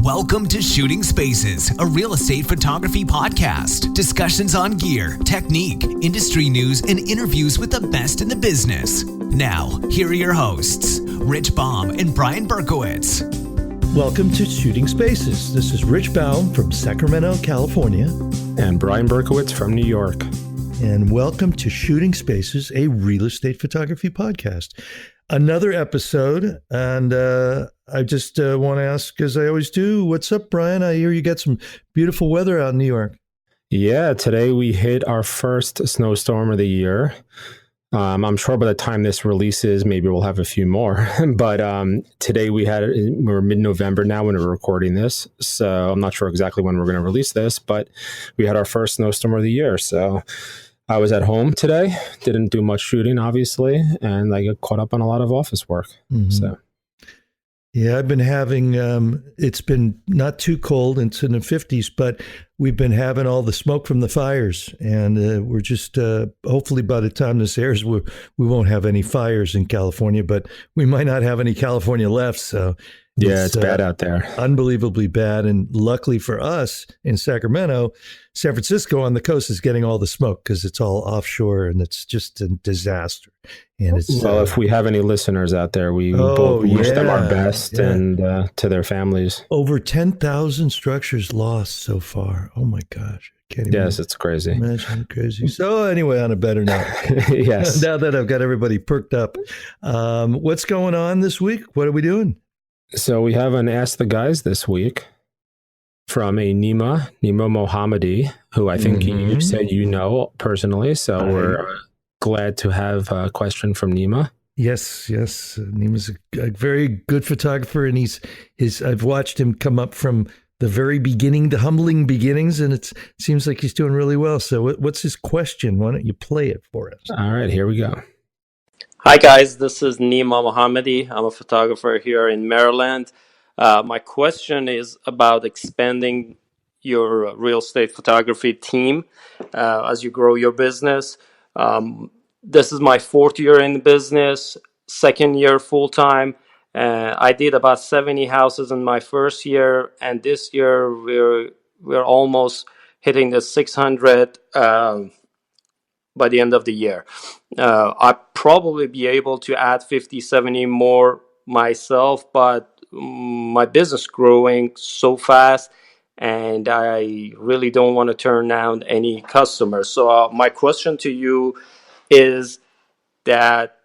Welcome to Shooting Spaces, a real estate photography podcast. Discussions on gear, technique, industry news, and interviews with the best in the business. Now, here are your hosts, Rich Baum and Brian Berkowitz. Welcome to Shooting Spaces. This is Rich Baum from Sacramento, California. And Brian Berkowitz from New York. And welcome to Shooting Spaces, a real estate photography podcast. Another episode, and I just want to ask, as I always do, what's up, Brian? I hear you got some beautiful weather out in New York. Yeah, today we hit our first snowstorm of the year. I'm sure by the time this releases, maybe we'll have a few more. But today we're mid-November now when we're recording this, so I'm not sure exactly when we're going to release this, but we had our first snowstorm of the year. So I was at home today, didn't do much shooting, obviously, and I got caught up on a lot of office work. Mm-hmm. So, yeah, I've been having, it's been not too cold, it's in the 50s, but we've been having all the smoke from the fires, and we're just, hopefully by the time this airs, we won't have any fires in California, but we might not have any California left, so. Yeah, it's bad out there. Unbelievably bad. And luckily for us in Sacramento, San Francisco on the coast is getting all the smoke because it's all offshore and it's just a disaster. And it's if we have any listeners out there, we both wish them our best and to their families. Over 10,000 structures lost so far. Oh my gosh. Yes, it's crazy. Imagine crazy. So anyway, on a better note, yes. Now that I've got everybody perked up, what's going on this week? What are we doing? So we have an Ask the Guys this week from a Nima Mohammadi, who I think you said you know personally. So we're glad to have a question from Nima. Yes. Nima's a very good photographer, and I've watched him come up from the very beginning, the humbling beginnings, and it seems like he's doing really well. So what's his question? Why don't you play it for us? All right, here we go. Hi guys, this is Nima Mohammadi. I'm a photographer here in Maryland. My question is about expanding your real estate photography team as you grow your business. This is my fourth year in the business, second year full-time. I did about 70 houses in my first year, and this year we're almost hitting the 600 by the end of the year. I'd probably be able to add 50, 70 more myself, but my business growing so fast and I really don't want to turn down any customers. So my question to you is that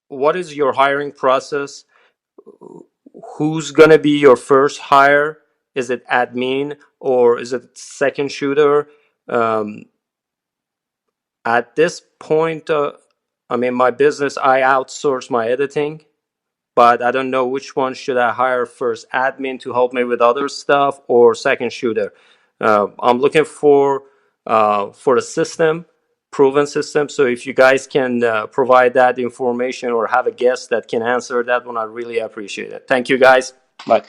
what is your hiring process? Who's going to be your first hire? Is it admin or is it second shooter? At this point, my business, I outsource my editing, but I don't know which one should I hire first, admin to help me with other stuff or second shooter. I'm looking for a system, proven system. So if you guys can provide that information or have a guest that can answer that one, I really appreciate it. Thank you, guys. Bye.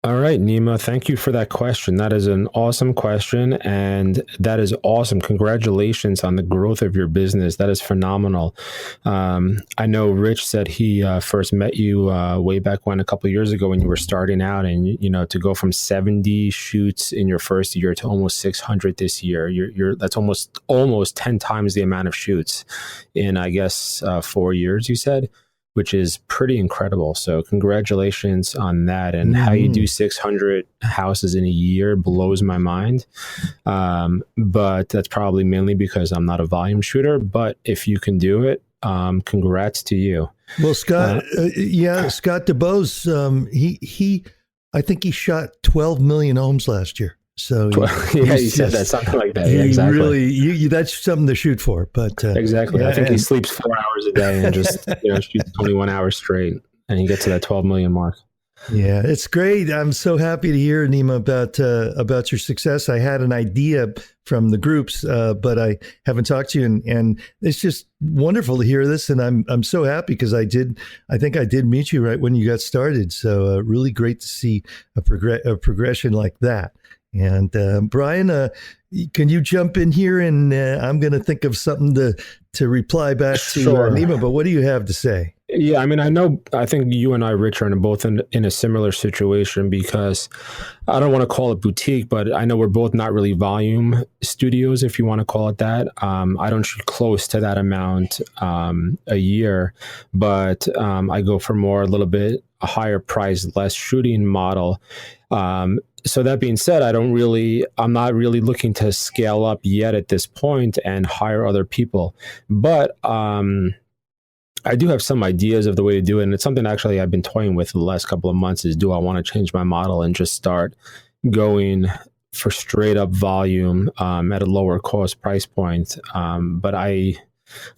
All right, Nima, thank you for that question. That is an awesome question, and that is awesome. Congratulations on the growth of your business. That is phenomenal. I know Rich said he first met you way back when, a couple of years ago when you were starting out, and to go from 70 shoots in your first year to almost 600 this year, that's almost 10 times the amount of shoots in, I guess, 4 years, you said, which is pretty incredible. So congratulations on that. And how you do 600 houses in a year blows my mind. But that's probably mainly because I'm not a volume shooter. But if you can do it, congrats to you. Well, Scott, Scott DeBose, I think he shot 12 million homes last year. So he said that, something like that. Yeah, exactly. Really, that's something to shoot for. But exactly, I think he sleeps 4 hours a day and just shoots 21 hours straight, and he gets to that 12 million mark. Yeah, it's great. I'm so happy to hear, Nima, about your success. I had an idea from the groups, but I haven't talked to you, and it's just wonderful to hear this. And I'm so happy because I think I did meet you right when you got started. So really great to see a progression like that. And Brian, can you jump in here? And I'm going to think of something to reply back to Sure. Nima, but what do you have to say? Yeah, I mean, I think you and I, Rich, are both in a similar situation because I don't want to call it boutique, but I know we're both not really volume studios, if you want to call it that. I don't shoot close to that amount a year, but I go for more, a little bit a higher price, less shooting model. So that being said, I'm not really looking to scale up yet at this point and hire other people, but I do have some ideas of the way to do it. And it's something actually I've been toying with the last couple of months is, do I want to change my model and just start going for straight up volume at a lower cost price point? But I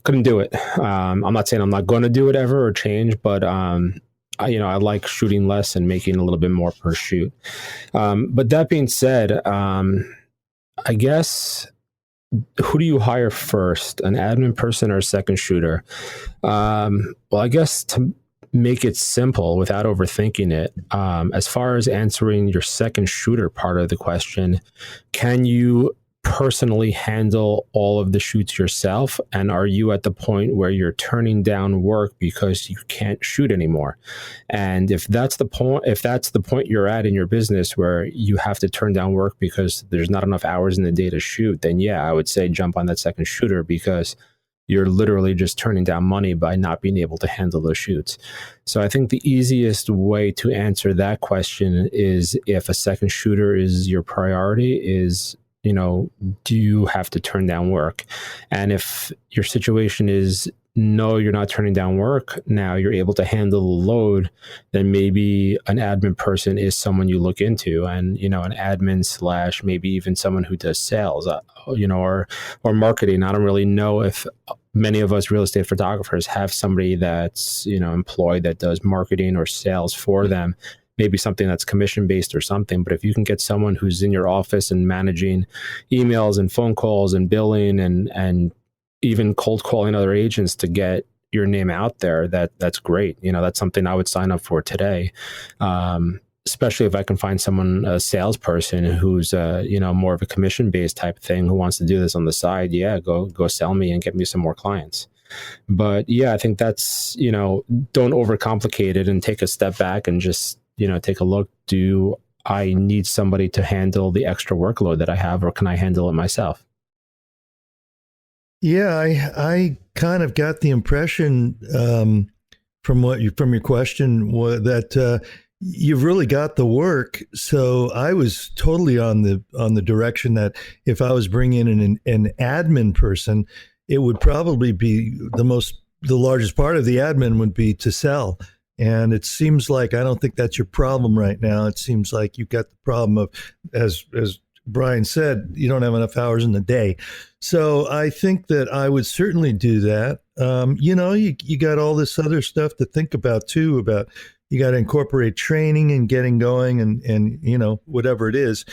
couldn't do it. I'm not saying I'm not going to do it ever or change, but I like shooting less and making a little bit more per shoot. But that being said, I guess, who do you hire first, an admin person or a second shooter? Well, I guess to make it simple without overthinking it, as far as answering your second shooter part of the question, can you personally handle all of the shoots yourself? And are you at the point where you're turning down work because you can't shoot anymore? And if that's the point you're at in your business where you have to turn down work because there's not enough hours in the day to shoot, then yeah, I would say jump on that second shooter, because you're literally just turning down money by not being able to handle those shoots. So I think the easiest way to answer that question is, if a second shooter is your priority, is, do you have to turn down work? And if your situation is, no, you're not turning down work, now you're able to handle the load, then maybe an admin person is someone you look into, and, an admin / maybe even someone who does sales, or marketing. I don't really know if many of us real estate photographers have somebody that's, employed that does marketing or sales for them. Maybe something that's commission based or something. But if you can get someone who's in your office and managing emails and phone calls and billing and even cold calling other agents to get your name out there, that's great. That's something I would sign up for today. Especially if I can find someone, a salesperson who's more of a commission based type thing, who wants to do this on the side. Yeah, go sell me and get me some more clients. But yeah, I think that's, don't overcomplicate it and take a step back and just, take a look. Do I need somebody to handle the extra workload that I have, or can I handle it myself? Yeah, I kind of got the impression from your question that you've really got the work. So I was totally on the direction that if I was bringing in an admin person, it would probably be the largest part of the admin would be to sell. And it seems like, I don't think that's your problem right now. It seems like you've got the problem of, as Brian said, you don't have enough hours in the day. So I think that I would certainly do that. You got all this other stuff to think about too, about you got to incorporate training and getting going and whatever it is.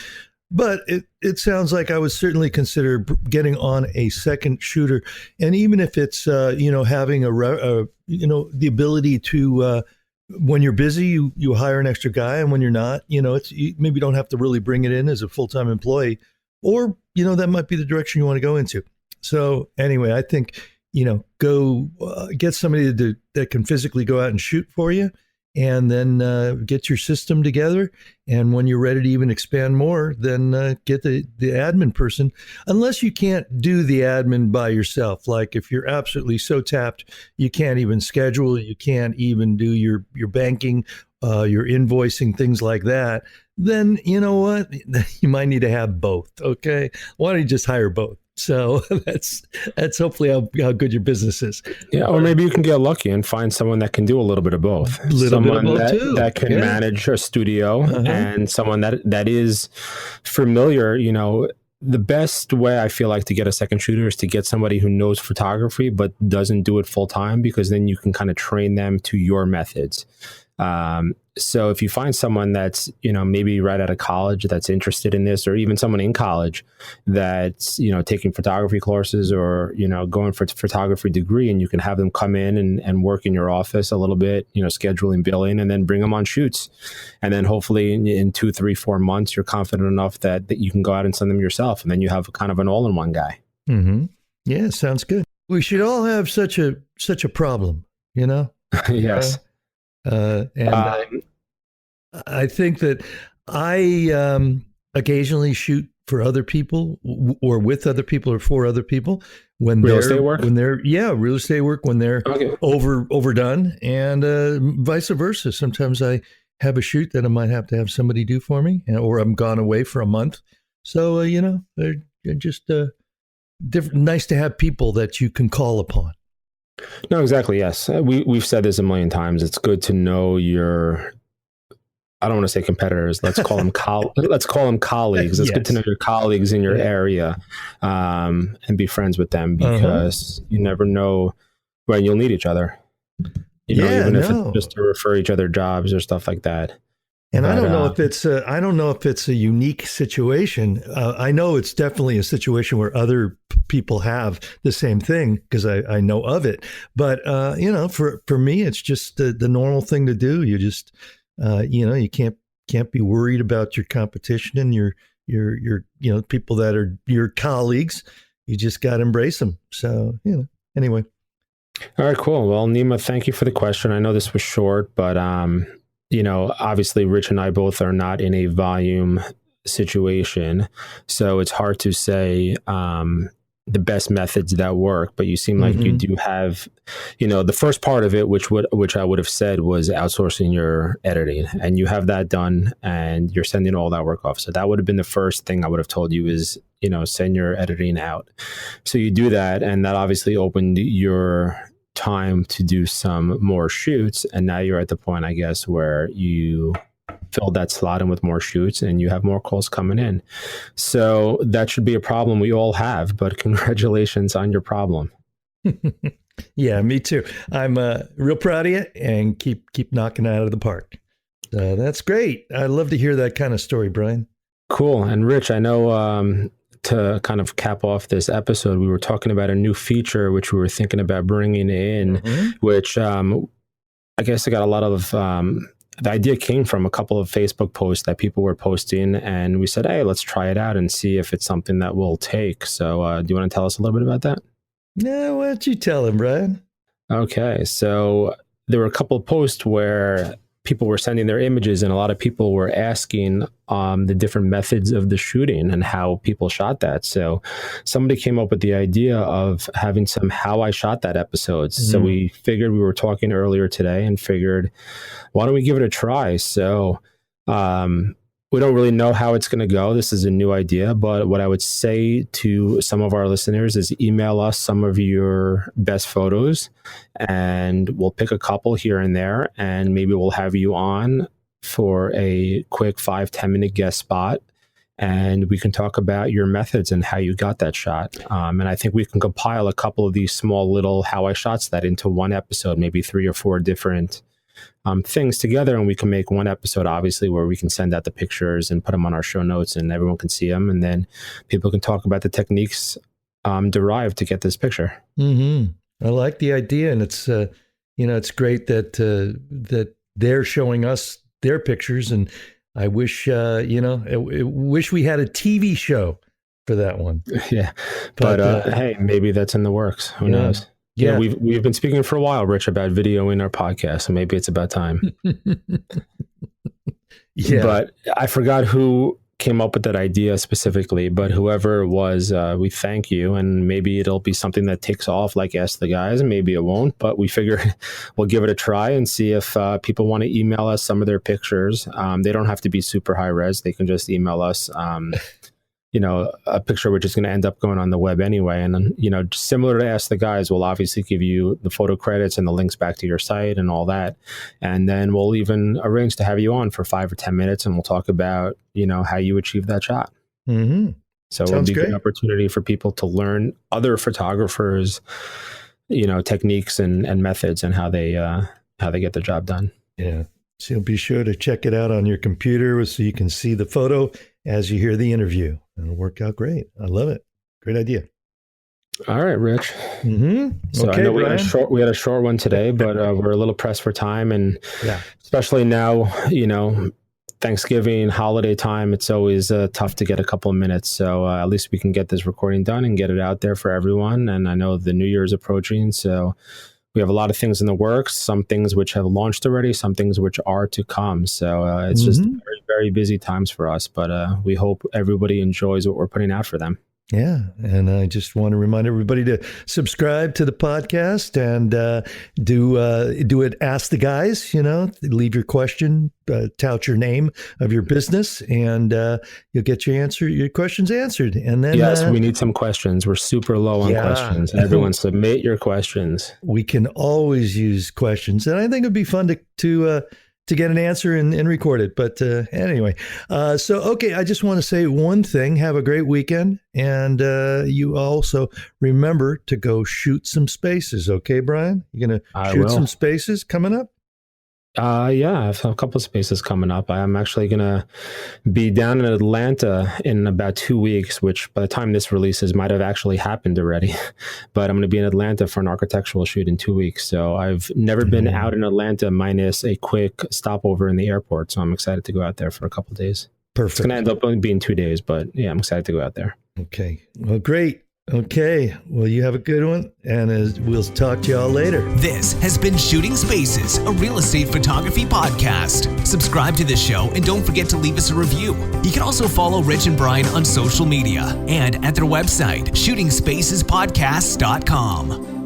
But it sounds like I would certainly consider getting on a second shooter. And even if it's, having the ability to, when you're busy, you hire an extra guy. And when you're not, you maybe don't have to really bring it in as a full-time employee, or, that might be the direction you want to go into. So anyway, I think, go get somebody that can physically go out and shoot for you, and then get your system together. And when you're ready to even expand more, then get the admin person, unless you can't do the admin by yourself. Like if you're absolutely so tapped, you can't even schedule, you can't even do your banking, your invoicing, things like that, then you know what? You might need to have both. Okay. Why don't you just hire both? So that's hopefully how good your business is. Yeah, or maybe you can get lucky and find someone that can do a little bit of both. Someone that can manage a studio, and someone that is familiar. The best way I feel like to get a second shooter is to get somebody who knows photography but doesn't do it full time, because then you can kind of train them to your methods. So if you find someone that's, maybe right out of college that's interested in this, or even someone in college that's, taking photography courses or, going for a photography degree, and you can have them come in and work in your office a little bit, scheduling, billing, and then bring them on shoots. And then hopefully in 2, 3, 4 months, you're confident enough that you can go out and send them yourself. And then you have kind of an all-in-one guy. Mm-hmm. Yeah, sounds good. we should all have such a problem, you know? Yes. And I think that I occasionally shoot for other people or with other people or for other people when real estate work, real estate work when they're okay. overdone, and vice versa. Sometimes I have a shoot that I might have to have somebody do for me, or I'm gone away for a month. So they're just nice to have people that you can call upon. No, exactly. Yes, we've said this a million times. It's good to know your, I don't want to say competitors. Let's call them let's call them colleagues. It's good to know your colleagues in your area, and be friends with them, because you never know when you'll need each other. Even if it's just to refer each other jobs or stuff like that. And I don't know if it's a unique situation. I know it's definitely a situation where other people have the same thing, because I know of it. But for me, it's just the normal thing to do. You just you can't be worried about your competition and your people that are your colleagues. You just got to embrace them. So anyway. All right, cool. Well, Nima, thank you for the question. I know this was short, but obviously Rich and I both are not in a volume situation, so it's hard to say the best methods that work. But you seem like you do have, the first part of it, which I would have said was outsourcing your editing, and you have that done, and you're sending all that work off. So that would have been the first thing I would have told you is, send your editing out. So you do that, and that obviously opened your time to do some more shoots, and now you're at the point, I guess, where you filled that slot in with more shoots and you have more calls coming in. So that should be a problem we all have, but congratulations on your problem. Yeah, me too. I'm real proud of you, and keep knocking it out of the park. That's great. I love to hear that kind of story, Brian. Cool. And Rich, I know to kind of cap off this episode, we were talking about a new feature which we were thinking about bringing in, which I guess I got a lot of the idea came from a couple of Facebook posts that people were posting, and we said, hey, let's try it out and see if it's something that we'll take. So do you want to tell us a little bit about that? No, why don't you tell him, Brian? Okay, so there were a couple of posts where people were sending their images, and a lot of people were asking the different methods of the shooting and how people shot that. So somebody came up with the idea of having some how I shot that episodes. So we figured, we were talking earlier today and figured, why don't we give it a try? So we don't really know how it's going to go. This is a new idea, but what I would say to some of our listeners is email us some of your best photos, and we'll pick a couple here and there, and maybe we'll have you on for a quick 5-10 minute guest spot, and we can talk about your methods and how you got that shot. And I think we can compile a couple of these small little how I shots that into one episode, maybe 3 or 4 different things together, and we can make one episode, obviously, where we can send out the pictures and put them on our show notes, and everyone can see them, and then people can talk about the techniques derived to get this picture. I like the idea, and it's it's great that that they're showing us their pictures, and I wish I wish we had a TV show for that one. Yeah, but hey, maybe that's in the works. Who knows? Yeah, we've been speaking for a while, Rich, about videoing our podcast, so maybe it's about time. Yeah, but I forgot who came up with that idea specifically, but whoever it was, we thank you, and maybe it'll be something that takes off like Ask the Guys, and maybe it won't, but we figure we'll give it a try and see if people want to email us some of their pictures. They don't have to be super high res. They can just email us a picture which is going to end up going on the web anyway. And then, similar to Ask the Guys, we'll obviously give you the photo credits and the links back to your site and all that. And then we'll even arrange to have you on for 5 or 10 minutes, and we'll talk about, how you achieve that shot. So it'll be a good opportunity for people to learn other photographers, techniques and methods, and how they get the job done. Yeah. So be sure to check it out on your computer so you can see the photo as you hear the interview. It'll work out great. I love it. Great idea. All right, Rich. So okay, I know we had a short one today, but we're a little pressed for time, and especially now, Thanksgiving, holiday time, it's always tough to get a couple of minutes. So at least we can get this recording done and get it out there for everyone. And I know the new year is approaching, so we have a lot of things in the works, some things which have launched already, some things which are to come. So it's just very, very busy times for us, but we hope everybody enjoys what we're putting out for them. Yeah. And I just want to remind everybody to subscribe to the podcast and do it. Ask the guys, leave your question, tout your name of your business, and you'll get your questions answered. And then yes, we need some questions. We're super low on questions. Everyone submit your questions. We can always use questions. And I think it'd be fun to get an answer and record it. But anyway, okay, I just want to say one thing. Have a great weekend. And you also remember to go shoot some spaces. Okay, Brian? You're going to shoot some spaces coming up? Yeah, I have a couple of spaces coming up. I'm actually going to be down in Atlanta in about 2 weeks, which by the time this releases might have actually happened already. But I'm going to be in Atlanta for an architectural shoot in 2 weeks. So I've never been out in Atlanta minus a quick stopover in the airport. So I'm excited to go out there for a couple of days. Perfect. It's going to end up only being 2 days, but yeah, I'm excited to go out there. Okay. Well, great. Okay. Well, you have a good one, and we'll talk to y'all later. This has been Shooting Spaces, a real estate photography podcast. Subscribe to the show and don't forget to leave us a review. You can also follow Rich and Brian on social media and at their website, shootingspacespodcast.com.